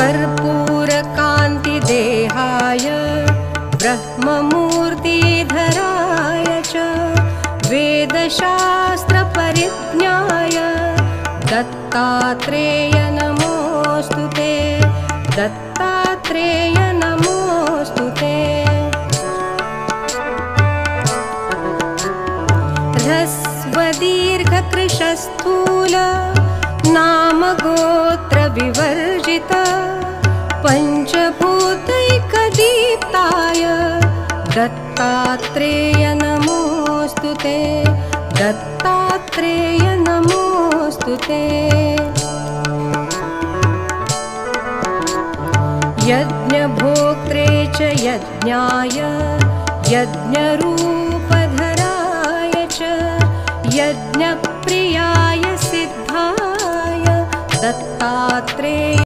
कर्पूरकान्तिदेहाय ब्रह्ममूर्तिधराय च वेदशास्त्रपरिज्ञाय दत्तात्रेय नमोऽस्तु ते। दत्तात्रेय नमोऽस्तु ते। ह्रस्वदीर्घकृशस्थूल नामगोत्रविवर्जित पञ्चभूतैकदीप्ताय दत्तात्रेय नमोऽस्तु ते। दत्तात्रेय नमोऽस्तु ते। यज्ञभोक्त्रे च यज्ञाय यज्ञरूपधराय च यज्ञप्रियाय सिद्धाय दत्तात्रेय